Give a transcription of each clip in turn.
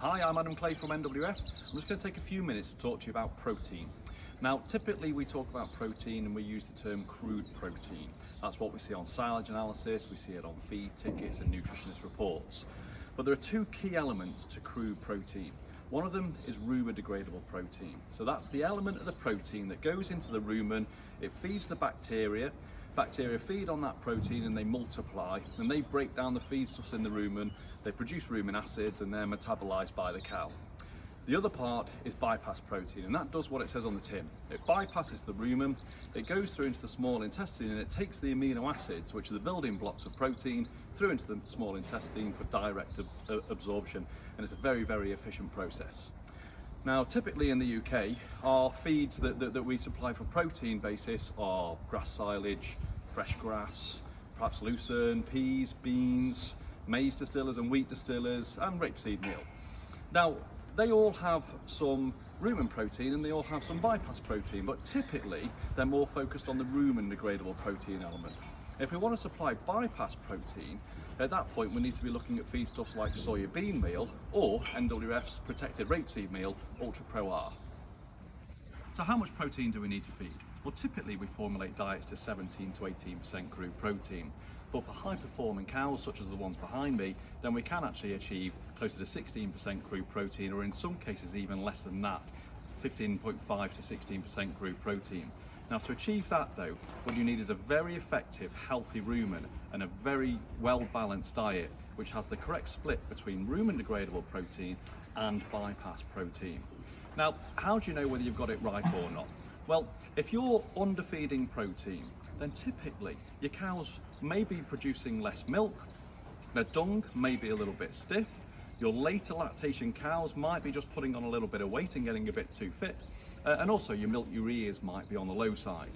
Hi, I'm Adam Clay from NWF. I'm just going to take a few minutes to talk to you about protein. Now, typically we talk about protein and we use the term crude protein. That's what we see on silage analysis, we see it on feed tickets and nutritionist reports. But there are two key elements to crude protein. One of them is rumen-degradable protein. So that's the element of the protein that goes into the rumen, it feeds the bacteria. Bacteria feed on that protein and they multiply and they break down the feedstuffs in the rumen, they produce rumen acids and they're metabolized by the cow. The other part is bypass protein, and that does what it says on the tin. It bypasses the rumen, it goes through into the small intestine and it takes the amino acids, which are the building blocks of protein, through into the small intestine for direct absorption, and it's a very, very efficient process. Now, typically in the UK, our feeds that we supply for protein basis are grass silage, fresh grass, perhaps lucerne, peas, beans, maize distillers and wheat distillers, and rapeseed meal. Now, they all have some rumen protein and they all have some bypass protein, but typically they're more focused on the rumen-degradable protein element. If we want to supply bypass protein, at that point we need to be looking at feedstuffs like soya bean meal or NWF's protected rapeseed meal, Ultra Pro R. So how much protein do we need to feed? Well, typically we formulate diets to 17 to 18% crude protein. But for high performing cows, such as the ones behind me, then we can actually achieve closer to 16% crude protein, or in some cases even less than that, 15.5 to 16% crude protein. Now, to achieve that though, what you need is a very effective, healthy rumen and a very well-balanced diet, which has the correct split between rumen-degradable protein and bypass protein. Now, how do you know whether you've got it right or not? Well, if you're underfeeding protein, then typically your cows may be producing less milk, their dung may be a little bit stiff, your later lactation cows might be just putting on a little bit of weight and getting a bit too fit, and also your milk ureas might be on the low side.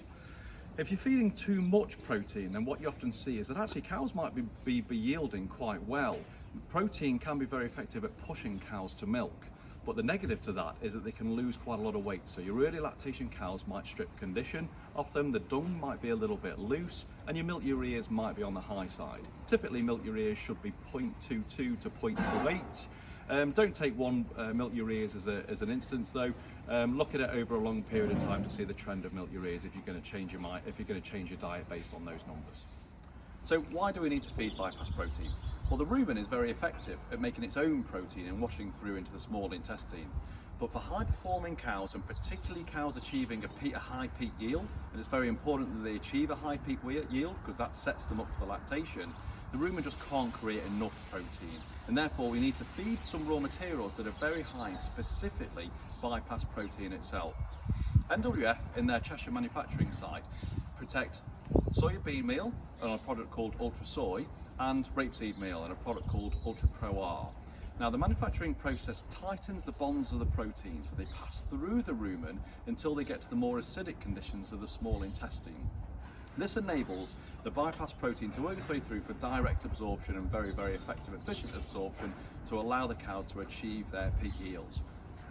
If you're feeding too much protein, then what you often see is that actually cows might be yielding quite well. Protein can be very effective at pushing cows to milk, but the negative to that is that they can lose quite a lot of weight. So your early lactation cows might strip condition off them, the dung might be a little bit loose, and your milk ureas might be on the high side. Typically milk ureas should be 0.22 to 0.28. Don't take one milk ureas as an instance though. Look at it over a long period of time to see the trend of milk ureas if you're going to change your diet based on those numbers. So why do we need to feed bypass protein? Well, the rumen is very effective at making its own protein and washing through into the small intestine. But for high performing cows, and particularly cows achieving a high peak yield, and it's very important that they achieve a high peak yield because that sets them up for the lactation, the rumen just can't create enough protein. And therefore we need to feed some raw materials that are very high in specifically bypass protein itself. NWF, in their Cheshire manufacturing site, protect soya bean meal on a product called Ultra Soy, and rapeseed meal and a product called Ultra Pro R. Now, the manufacturing process tightens the bonds of the protein so they pass through the rumen until they get to the more acidic conditions of the small intestine. This enables the bypass protein to work its way through for direct absorption and very, very effective, efficient absorption to allow the cows to achieve their peak yields.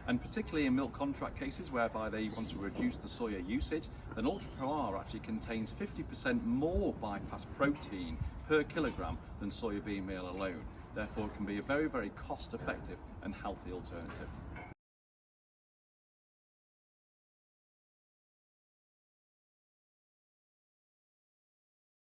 And particularly in milk contract cases whereby they want to reduce the soya usage, then Ultra Pro R actually contains 50% more bypass protein per kilogram than soya bean meal alone. Therefore, it can be a very, very cost effective and healthy alternative.